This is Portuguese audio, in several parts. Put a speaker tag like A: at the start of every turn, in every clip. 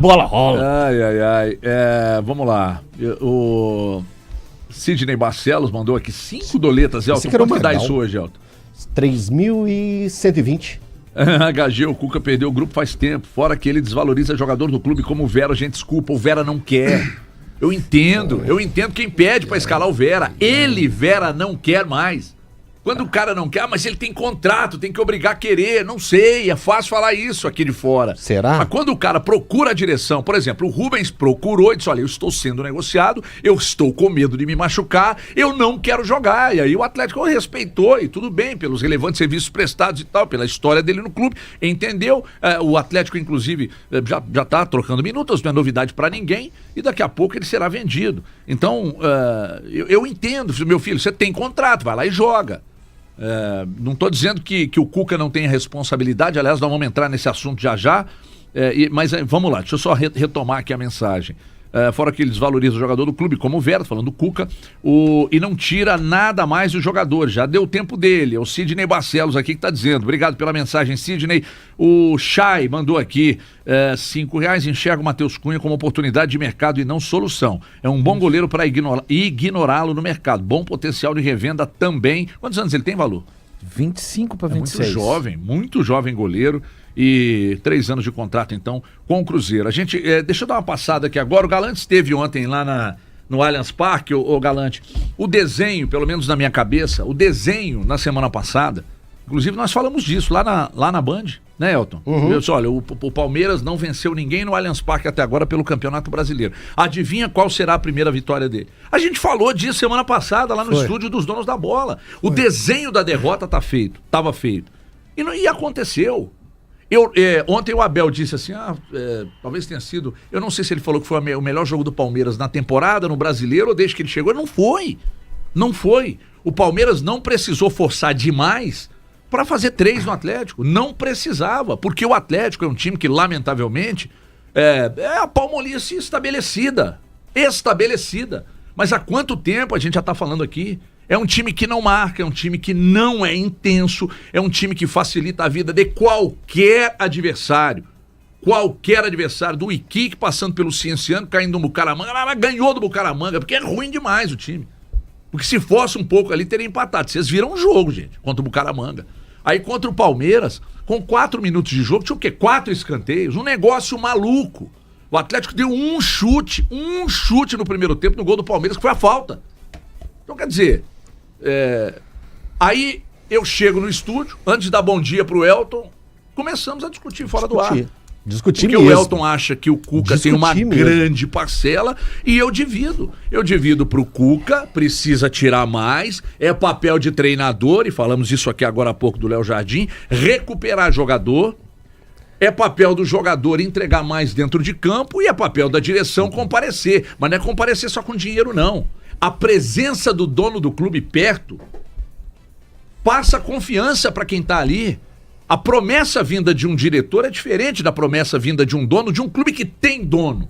A: Bola rola.
B: Ai. Vamos lá. O Sidney Barcelos mandou aqui 5 doletas, Elton. Quanto dá isso hoje, Elton?
A: 3.120.
B: HG, o Cuca perdeu o grupo faz tempo. Fora que ele desvaloriza jogador do clube como o Vera. A gente desculpa, o Vera não quer. Eu entendo quem pede pra escalar o Vera. Vera, não quer mais. Quando o cara não quer, mas ele tem contrato, tem que obrigar a querer. Não sei, é fácil falar isso aqui de fora.
A: Será?
B: Mas quando o cara procura a direção, por exemplo, o Rubens procurou e disse, olha, eu estou sendo negociado, eu estou com medo de me machucar, eu não quero jogar. E aí o Atlético respeitou, e tudo bem, pelos relevantes serviços prestados e tal, pela história dele no clube, entendeu? O Atlético, inclusive, já está trocando minutos, não é novidade para ninguém, e daqui a pouco ele será vendido. Então, eu entendo, meu filho, você tem contrato, vai lá e joga. Não estou dizendo que o Cuca não tenha responsabilidade, aliás, nós vamos entrar nesse assunto já, mas vamos lá, deixa eu só retomar aqui a mensagem. Fora que ele desvaloriza o jogador do clube, como o Vera, falando do Cuca, e não tira nada mais do jogador, já deu o tempo dele. É o Sidney Barcelos aqui que está dizendo. Obrigado pela mensagem, Sidney. O Chay mandou aqui R$5, enxerga o Matheus Cunha como oportunidade de mercado e não solução. É um bom goleiro para ignorá-lo no mercado, bom potencial de revenda também. Quantos anos ele tem, Valu?
A: 25 para 26.
B: Muito jovem goleiro. E 3 anos de contrato, então, com o Cruzeiro. A gente, deixa eu dar uma passada aqui agora. O Galante esteve ontem lá no Allianz Parque, o Galante. O desenho, pelo menos na minha cabeça, o desenho na semana passada, inclusive nós falamos disso lá na Band, né, Elton?
A: Uhum.
B: Eu disse, olha, o Palmeiras não venceu ninguém no Allianz Parque até agora pelo Campeonato Brasileiro. Adivinha qual será a primeira vitória dele? A gente falou disso semana passada lá no estúdio dos Donos da Bola. O desenho da derrota estava feito. E aconteceu. Ontem o Abel disse assim, talvez tenha sido, eu não sei se ele falou que foi o melhor jogo do Palmeiras na temporada, no Brasileiro, ou desde que ele chegou. Não foi. O Palmeiras não precisou forçar demais para fazer 3 no Atlético. Não precisava, porque o Atlético é um time que, lamentavelmente, é a palmolice estabelecida. Mas há quanto tempo a gente já está falando aqui? É um time que não marca, é um time que não é intenso, é um time que facilita a vida de qualquer adversário. Do Iquique passando pelo Cienciano, caindo no Bucaramanga, mas ganhou do Bucaramanga, porque é ruim demais o time. Porque se fosse um pouco ali, teria empatado. Vocês viram um jogo, gente, contra o Bucaramanga. Aí contra o Palmeiras, com 4 minutos de jogo, tinha o quê? 4 escanteios, um negócio maluco. O Atlético deu um chute no primeiro tempo no gol do Palmeiras, que foi a falta. Então, quer dizer... Aí eu chego no estúdio, antes de dar bom dia pro Elton, começamos a discutir fora do ar. Porque mesmo. O Elton acha que o Cuca tem uma grande parcela e eu divido. Eu divido pro Cuca, precisa tirar mais, é papel de treinador, e falamos isso aqui agora há pouco do Léo Jardim, recuperar jogador, é papel do jogador entregar mais dentro de campo e é papel da direção comparecer. Mas não é comparecer só com dinheiro, não. A presença do dono do clube perto passa confiança para quem está ali. A promessa vinda de um diretor é diferente da promessa vinda de um dono de um clube que tem dono.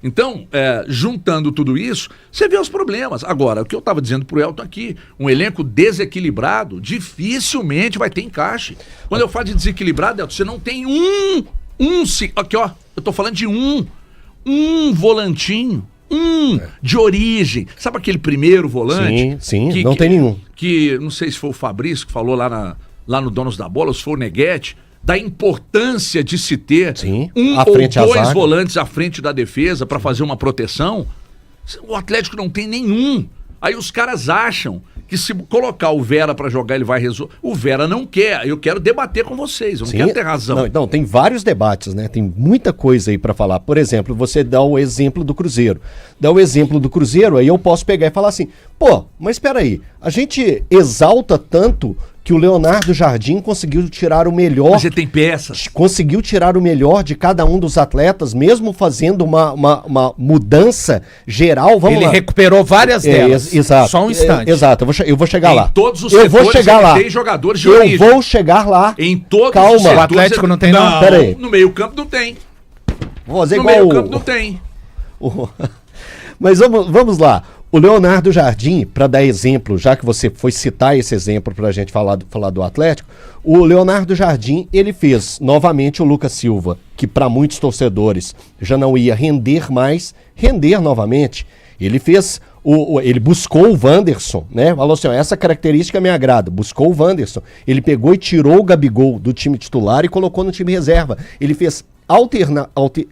B: Então, juntando tudo isso, você vê os problemas. Agora, o que eu estava dizendo pro Elton aqui, um elenco desequilibrado dificilmente vai ter encaixe. Quando eu falo de desequilibrado, Elton, você não tem aqui ó, eu tô falando de um volantinho. De origem. Sabe aquele primeiro volante?
A: Sim, não tem nenhum.
B: Que, não sei se foi o Fabrício que falou lá no Donos da Bola, ou se foi o Neguete, da importância de se ter um ou 2 volantes à frente da defesa para fazer uma proteção. O Atlético não tem nenhum. Aí os caras acham que se colocar o Vera para jogar ele vai resolver. O Vera não quer. Eu quero debater com vocês. Eu não quero ter razão.
A: Não, tem vários debates, né? Tem muita coisa aí para falar. Por exemplo, você dá o exemplo do Cruzeiro. Aí eu posso pegar e falar assim, mas espera aí, a gente exalta tanto que o Leonardo Jardim conseguiu tirar o melhor...
B: Mas você tem peças.
A: Conseguiu tirar o melhor de cada um dos atletas, mesmo fazendo uma mudança geral.
C: Ele recuperou várias delas.
A: Exato.
C: Só um instante.
A: Exato, eu vou chegar lá.
B: Em todos os setores tem jogadores de origem.
A: Eu vou chegar lá.
B: Em todos
A: os setores.
C: O Atlético não tem, não?
A: Pera aí.
B: No meio campo não tem.
A: Vou fazer
B: no meio campo não tem.
A: Mas vamos lá. O Leonardo Jardim, para dar exemplo, já que você foi citar esse exemplo para a gente falar do Atlético, o Leonardo Jardim, ele fez novamente o Lucas Silva, que para muitos torcedores já não ia render mais, render novamente. Ele fez, ele buscou o Wanderson, né? Falou assim, ó, essa característica me agrada, buscou o Wanderson. Ele pegou e tirou o Gabigol do time titular e colocou no time reserva. Ele fez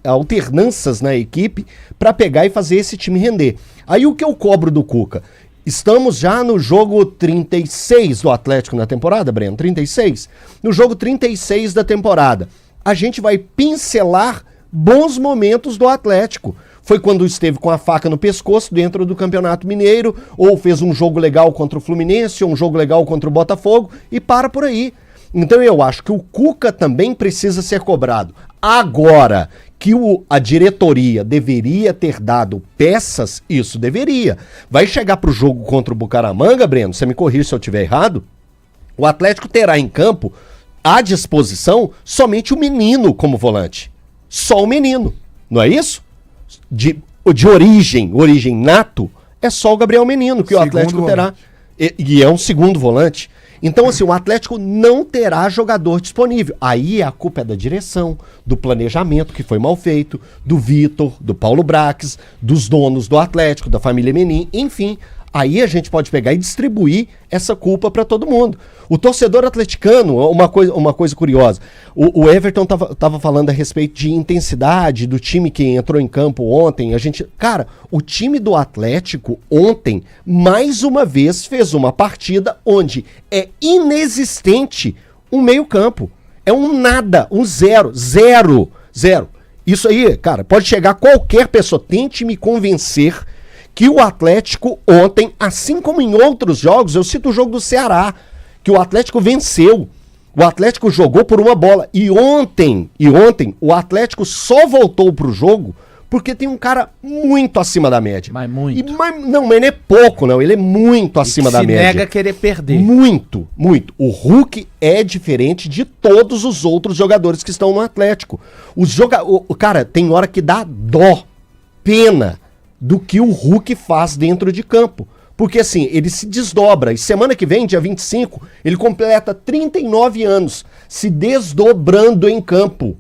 A: alternâncias na equipe para pegar e fazer esse time render. Aí o que eu cobro do Cuca? Estamos já no jogo 36 do Atlético na temporada, Breno? 36? No jogo 36 da temporada. A gente vai pincelar bons momentos do Atlético. Foi quando esteve com a faca no pescoço dentro do Campeonato Mineiro, ou fez um jogo legal contra o Fluminense, ou um jogo legal contra o Botafogo, e para por aí. Então eu acho que o Cuca também precisa ser cobrado. Agora, que a diretoria deveria ter dado peças, isso deveria. Vai chegar pro jogo contra o Bucaramanga, Breno, você me corrige se eu estiver errado, o Atlético terá em campo, à disposição, somente o menino como volante. Só o menino, não é isso? De origem nato, é só o Gabriel Menino que o Atlético terá. E é um segundo volante. Então, assim, o Atlético não terá jogador disponível. Aí a culpa é da direção, do planejamento que foi mal feito, do Vitor, do Paulo Brax, dos donos do Atlético, da família Menin, enfim. Aí a gente pode pegar e distribuir essa culpa para todo mundo. O torcedor atleticano, uma coisa curiosa, o Everton tava falando a respeito de intensidade do time que entrou em campo ontem. Cara, o time do Atlético ontem, mais uma vez, fez uma partida onde é inexistente um meio-campo. É um nada, um zero. Isso aí, cara, pode chegar qualquer pessoa, tente me convencer que o Atlético ontem, assim como em outros jogos, eu cito o jogo do Ceará, que o Atlético venceu. O Atlético jogou por uma bola. E ontem, o Atlético só voltou pro jogo porque tem um cara muito acima da média.
C: Mas muito.
A: Mas não é pouco, não. Ele é muito acima da média.
C: Se nega a querer perder.
A: Muito. O Hulk é diferente de todos os outros jogadores que estão no Atlético. Cara, tem hora que dá dó, pena do que o Hulk faz dentro de campo. Porque assim, ele se desdobra. E semana que vem, dia 25, ele completa 39 anos, se desdobrando em campo.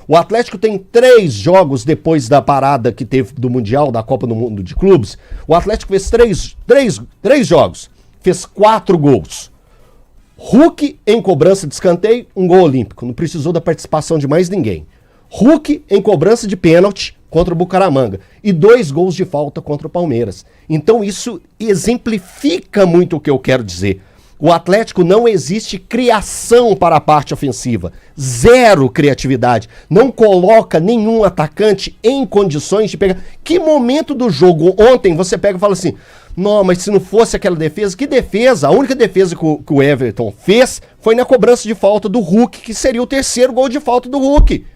A: O Atlético tem 3 jogos depois da parada que teve do Mundial, da Copa do Mundo de Clubes. O Atlético fez 3 jogos, fez 4 gols. Hulk em cobrança de escanteio, um gol olímpico. Não precisou da participação de mais ninguém. Hulk em cobrança de pênalti contra o Bucaramanga e 2 gols de falta contra o Palmeiras. Então isso exemplifica muito o que eu quero dizer. O Atlético não existe criação para a parte ofensiva. 0 criatividade. Não coloca nenhum atacante em condições de pegar. Que momento do jogo ontem você pega e fala assim, não, mas se não fosse aquela defesa, que defesa? A única defesa que o Everton fez foi na cobrança de falta do Hulk, que seria o 3º gol de falta do Hulk.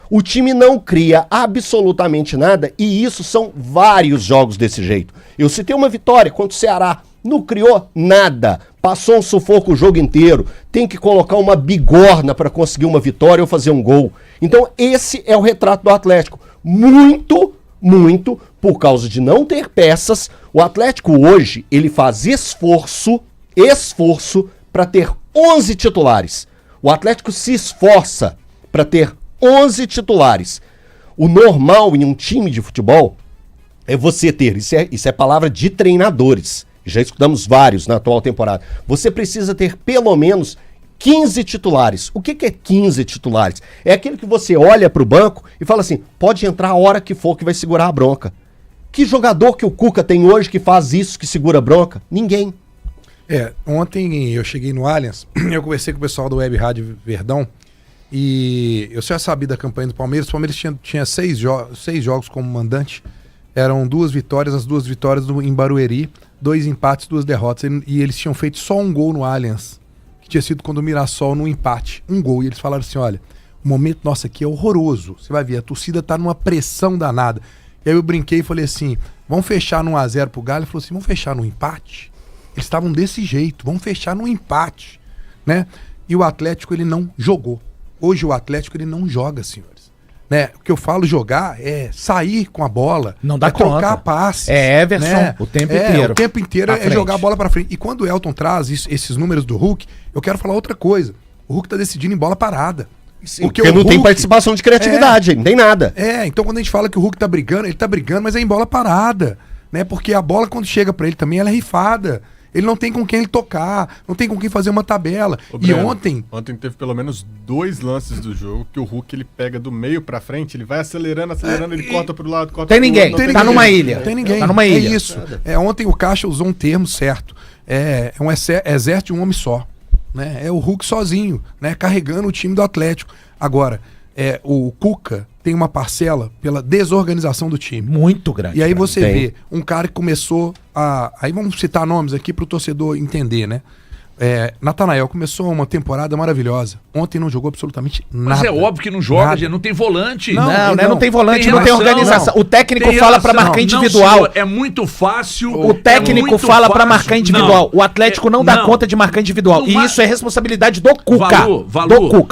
A: O time não cria absolutamente nada e isso são vários jogos desse jeito. Eu citei uma vitória contra o Ceará, não criou nada, passou um sufoco o jogo inteiro, tem que colocar uma bigorna para conseguir uma vitória ou fazer um gol. Então esse é o retrato do Atlético. Muito por causa de não ter peças. O Atlético hoje, ele faz esforço para ter 11 titulares. O Atlético se esforça para ter 11 titulares. O normal em um time de futebol é você ter, isso é palavra de treinadores, já escutamos vários na atual temporada, você precisa ter pelo menos 15 titulares. O que é 15 titulares? É aquele que você olha pro banco e fala assim, pode entrar a hora que for que vai segurar a bronca. Que jogador que o Cuca tem hoje que faz isso, que segura a bronca? Ninguém.
D: Ontem eu cheguei no Allianz, eu conversei com o pessoal do Web Rádio Verdão, e eu já sabia da campanha do Palmeiras. O Palmeiras tinha 6 jogos como mandante. Eram 2 vitórias, as 2 vitórias em Barueri, 2 empates, 2 derrotas. E eles tinham feito só um gol no Allianz, que tinha sido contra o Mirassol no empate. Um gol. E eles falaram assim, olha, o momento nosso aqui é horroroso. Você vai ver, a torcida tá numa pressão danada. E aí eu brinquei e falei assim, vamos fechar no 1-0 pro Galo? Ele falou assim, vamos fechar no empate? Eles estavam desse jeito, vamos fechar no empate, né? E o Atlético, ele não jogou. Hoje o Atlético, ele não joga, senhores. né? O que eu falo jogar é sair com a bola,
C: não dá
D: trocar passes.
C: Everson, né? O tempo inteiro.
D: O tempo inteiro é jogar a bola pra frente. E quando o Elton traz esses números do Hulk, eu quero falar outra coisa. O Hulk tá decidindo em bola parada.
A: Sim, porque não tem participação de criatividade, não tem nada.
D: Então quando a gente fala que o Hulk tá brigando, ele tá brigando, mas é em bola parada, né? Porque a bola, quando chega pra ele também, ela é rifada. Ele não tem com quem ele tocar, não tem com quem fazer uma tabela.
E: Breno, ontem teve pelo menos 2 lances do jogo que o Hulk ele pega do meio pra frente, ele vai acelerando, ele corta pro lado, corta
C: pro
E: lado.
C: Tem ninguém, numa ilha.
D: Tem ninguém.
C: Tá numa ilha.
D: É isso. Ontem o Caixa usou um termo certo. É um exército de um homem só. Né? É o Hulk sozinho, né? Carregando o time do Atlético. Agora, o Cuca tem uma parcela pela desorganização do time.
C: Muito grande.
D: E aí você vê um cara que começou a... Aí vamos citar nomes aqui para o torcedor entender, né? Natanael começou uma temporada maravilhosa. Ontem não jogou absolutamente nada.
B: Mas é óbvio que não joga, gente. Não tem volante.
C: Não tem volante, não tem organização. O técnico fala para marcar individual.
B: Não, é muito fácil.
C: O técnico fala para marcar individual. O Atlético não dá conta de marcar individual. E isso é responsabilidade do Cuca.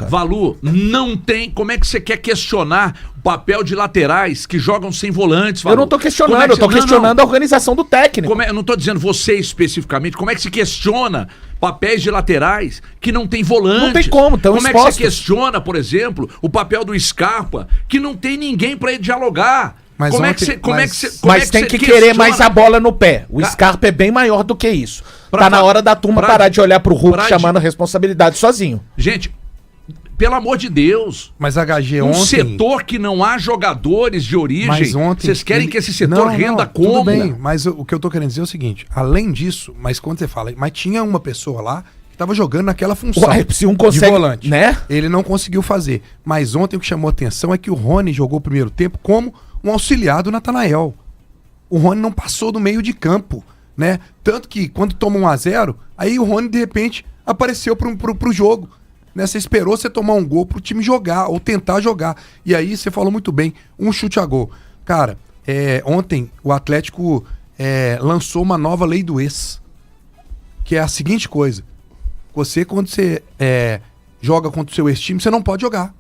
B: Valu, não tem. Como é que você quer questionar o papel de laterais que jogam sem volantes? Valu?
C: Eu não tô questionando, eu tô questionando a organização do técnico.
B: Eu não tô dizendo você especificamente. Como é que se questiona papéis de laterais que não tem volante?
C: Não tem como, estão
B: Como é que você questiona, por exemplo, o papel do Scarpa, que não tem ninguém para ele dialogar?
D: Mas
C: tem que querer mais a bola no pé. O Scarpa é bem maior do que isso. Tá na hora da turma parar de olhar pro Hulk chamando a responsabilidade sozinho.
B: Gente, pelo amor de Deus.
D: Mas HG
B: ontem... setor que não há jogadores de origem.
D: Mas ontem...
B: Vocês querem que esse setor renda como?
D: Tudo bem, mas o que eu tô querendo dizer é o seguinte. Além disso, mas quando você fala... Mas tinha uma pessoa lá que tava jogando naquela função.
C: Se um consegue,
D: de volante.
C: Né?
D: Ele não conseguiu fazer. Mas ontem o que chamou a atenção é que o Rony jogou o primeiro tempo como um auxiliar do Natanael. O Rony não passou do meio de campo, né? Tanto que quando toma 1-0, aí o Rony de repente apareceu pro jogo. Né, você esperou você tomar um gol pro time jogar, ou tentar jogar. E aí você falou muito bem, um chute a gol. Cara, ontem o Atlético lançou uma nova lei do ex. Que é a seguinte coisa. Quando você joga contra o seu ex-time, você não pode jogar.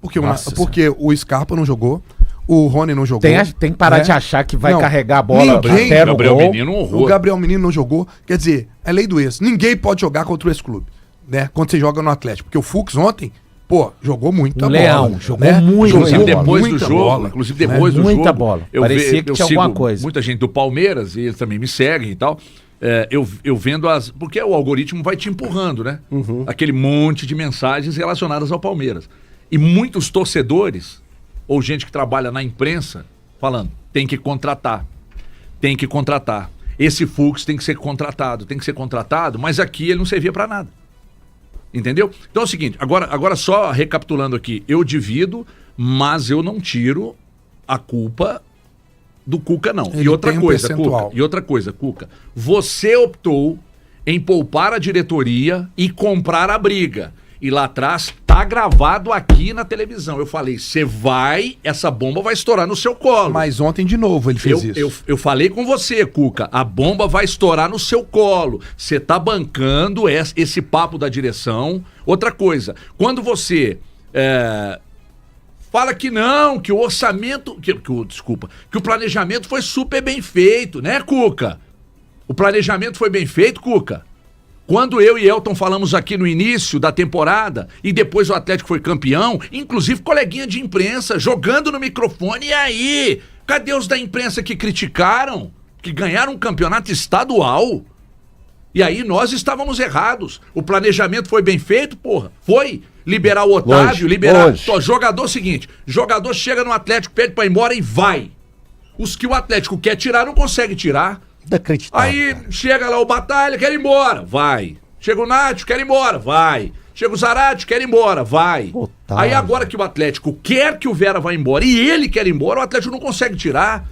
D: Porque o Scarpa não jogou, o Rony não jogou.
C: Tem que parar de achar que vai carregar a bola até no
B: Gabriel Menino horror.
D: O Gabriel Menino não jogou. Quer dizer, é lei do ex. Ninguém pode jogar contra o ex-clube. Né, quando você joga no Atlético. Porque o Fux ontem, jogou muita bola.
C: Leão, jogou muito.
B: Inclusive depois do jogo. Inclusive depois do jogo.
C: Muita bola. Parecia que tinha alguma coisa.
B: Muita gente do Palmeiras, e eles também me seguem e tal. Eu vendo porque o algoritmo vai te empurrando, né? Uhum. Aquele monte de mensagens relacionadas ao Palmeiras. E muitos torcedores, ou gente que trabalha na imprensa, falando, tem que contratar. Esse Fux tem que ser contratado, mas aqui ele não servia pra nada. Entendeu? Então é o seguinte, agora só recapitulando aqui, eu divido, mas eu não tiro a culpa do Cuca, não. E outra coisa, Cuca, você optou em poupar a diretoria e comprar a briga. E lá atrás tá gravado aqui na televisão. Eu falei, essa bomba vai estourar no seu colo.
D: Mas ontem de novo ele fez isso.
B: Eu falei com você, Cuca, a bomba vai estourar no seu colo. Você tá bancando esse papo da direção. Outra coisa, quando você fala que não, que o orçamento, que o planejamento foi super bem feito, né, Cuca? O planejamento foi bem feito, Cuca? Quando eu e Elton falamos aqui no início da temporada e depois o Atlético foi campeão, inclusive coleguinha de imprensa jogando no microfone, e aí? Cadê os da imprensa que criticaram? Que ganharam um campeonato estadual? E aí nós estávamos errados. O planejamento foi bem feito, porra? Foi? Liberar o Otávio, jogador seguinte, jogador chega no Atlético, pede pra ir embora e vai. Os que o Atlético quer tirar não consegue tirar. Aí chega lá o Batalha, quer ir embora, vai. Chega o Nacho, quer ir embora, vai. Chega o Zarate, quer ir embora, vai. Otávio. Aí agora que o Atlético quer que o Vera vá embora e ele quer ir embora, o Atlético não consegue tirar.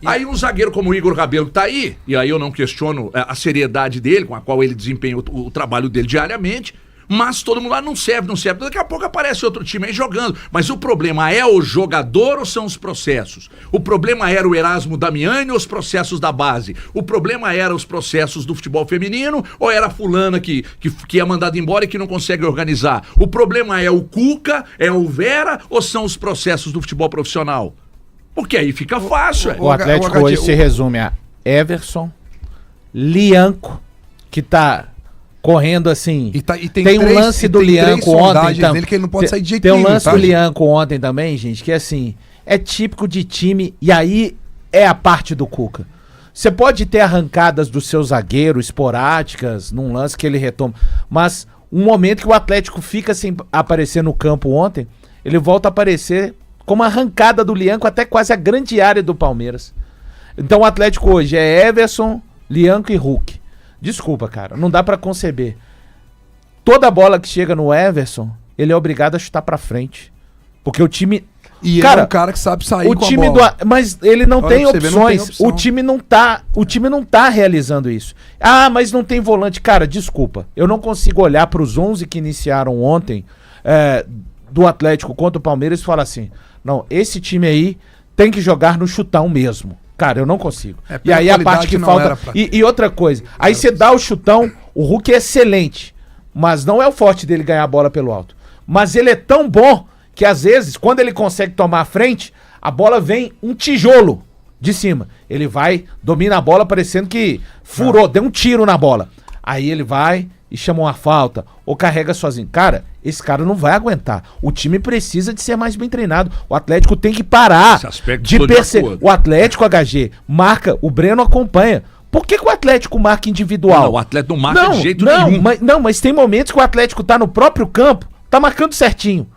B: Aí um zagueiro como o Igor Rabelo que tá aí, e aí eu não questiono a seriedade dele, com a qual ele desempenha o trabalho dele diariamente, Mas todo mundo lá não serve. Daqui a pouco aparece outro time aí jogando. Mas o problema é o jogador ou são os processos? O problema era o Erasmo Damiani ou os processos da base? O problema era os processos do futebol feminino ou era a fulana que é mandada embora e que não consegue organizar? O problema é o Cuca, é o Vera ou são os processos do futebol profissional? Porque aí fica fácil.
C: O Atlético hoje se resume a Everson, Lianco, que tá correndo assim.
D: E
C: tem um lance do Lianco ontem também.
D: Que ele não pode sair de jeito
C: tem um
D: nenhum,
C: lance do Lianco ontem também, gente, que assim, é típico de time, e aí é a parte do Cuca. Você pode ter arrancadas do seu zagueiro, esporádicas, num lance que ele retoma, mas um momento que o Atlético fica sem aparecer no campo ontem, ele volta a aparecer como uma arrancada do Lianco até quase a grande área do Palmeiras. Então o Atlético hoje é Everson, Lianco e Hulk. Desculpa, cara, não dá pra conceber. Toda bola que chega no Everson, ele é obrigado a chutar pra frente. Porque o time...
D: E cara, ele é um cara que sabe sair
C: o
D: com
C: time
D: a bola.
C: Mas ele não tem opções.
D: Não tem opção.
C: O time não tá realizando isso. Ah, mas não tem volante. Cara, desculpa. Eu não consigo olhar pros 11 que iniciaram ontem do Atlético contra o Palmeiras e falar assim, não, esse time aí tem que jogar no chutão mesmo. Cara, eu não consigo. E aí a parte que falta... E outra coisa, aí você dá o chutão, o Hulk é excelente, mas não é o forte dele ganhar a bola pelo alto. Mas ele é tão bom que às vezes, quando ele consegue tomar a frente, a bola vem um tijolo de cima. Ele vai, domina a bola parecendo que furou, deu um tiro na bola. Aí ele vai e chama uma falta, ou carrega sozinho. Cara, esse cara não vai aguentar. O time precisa de ser mais bem treinado. O Atlético tem que parar de perceber. O Atlético, HG, marca, o Breno acompanha. Por que o Atlético marca individual?
B: Não, o Atlético não marca de jeito nenhum.
C: Mas tem momentos que o Atlético tá no próprio campo, tá marcando certinho.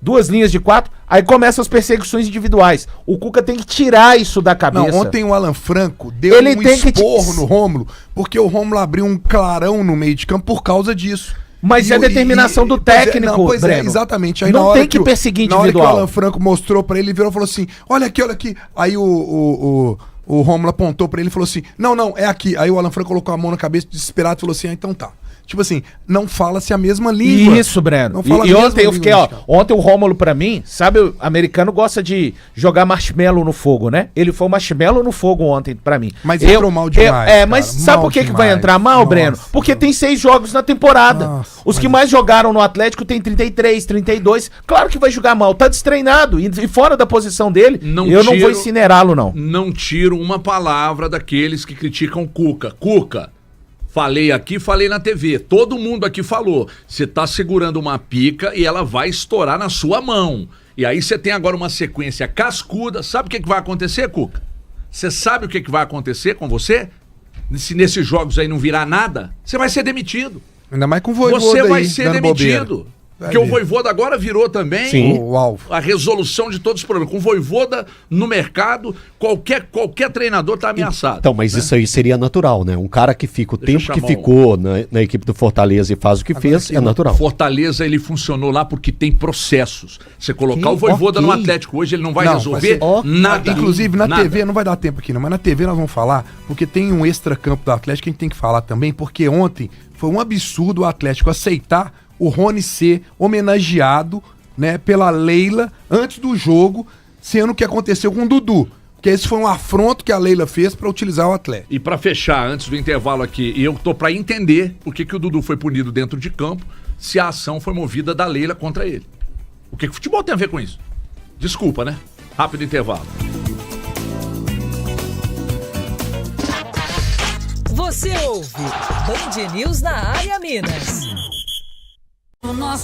C: 2 linhas de 4, aí começam as perseguições individuais. O Cuca tem que tirar isso da cabeça.
D: Não, ontem o Alan Franco deu um esporro no Rômulo, porque o Rômulo abriu um clarão no meio de campo por causa disso.
C: Mas é a determinação do técnico,
D: Breno. Exatamente. Aí
C: não tem que perseguir individual.
D: Na hora que o Alan Franco mostrou pra ele, ele virou e falou assim, olha aqui. Aí o Rômulo apontou pra ele e falou assim, não, é aqui. Aí o Alan Franco colocou a mão na cabeça, desesperado, e falou assim, então tá. Tipo assim, não fala-se a mesma língua.
C: Isso, Breno. E ontem eu fiquei, ontem o Rômulo pra mim, sabe, o americano gosta de jogar marshmallow no fogo, né? Ele foi marshmallow no fogo ontem pra mim.
D: Mas entrou mal demais,
C: mas sabe por que vai entrar mal, Breno? Porque tem 6 jogos na temporada. Os que mais jogaram no Atlético tem 33, 32. Claro que vai jogar mal, tá destreinado e fora da posição dele. Não vou incinerá-lo, não.
B: Não tiro uma palavra daqueles que criticam Cuca. Cuca, falei aqui, falei na TV. Todo mundo aqui falou. Você tá segurando uma pica e ela vai estourar na sua mão. E aí você tem agora uma sequência cascuda. Sabe o que vai acontecer, Cuca? Você sabe o que vai acontecer com você? Se nesses jogos aí não virar nada, você vai ser demitido.
D: Ainda mais com o Vojvoda.
B: Você vai ser demitido. Porque o Vojvoda agora virou também
D: o alvo.
B: A resolução de todos os problemas. Com o Vojvoda no mercado, qualquer treinador está ameaçado.
A: Então, mas isso aí seria natural, né? Um cara que fica o tempo que ficou na equipe do Fortaleza e faz o que fez, é natural.
B: Fortaleza, ele funcionou lá porque tem processos. Você colocar o Vojvoda no Atlético hoje, ele não vai resolver nada.
D: Inclusive, na TV, não vai dar tempo aqui não, mas na TV nós vamos falar, porque tem um extra-campo do Atlético que a gente tem que falar também, porque ontem foi um absurdo o Atlético aceitar o Rony ser homenageado, né, pela Leila antes do jogo, sendo o que aconteceu com o Dudu. Porque esse foi um afronto que a Leila fez para utilizar o Atlético.
B: E para fechar, antes do intervalo aqui, eu tô para entender por que o Dudu foi punido dentro de campo se a ação foi movida da Leila contra ele. O que o futebol tem a ver com isso? Desculpa, né? Rápido intervalo.
F: Você ouve Band News na área Minas.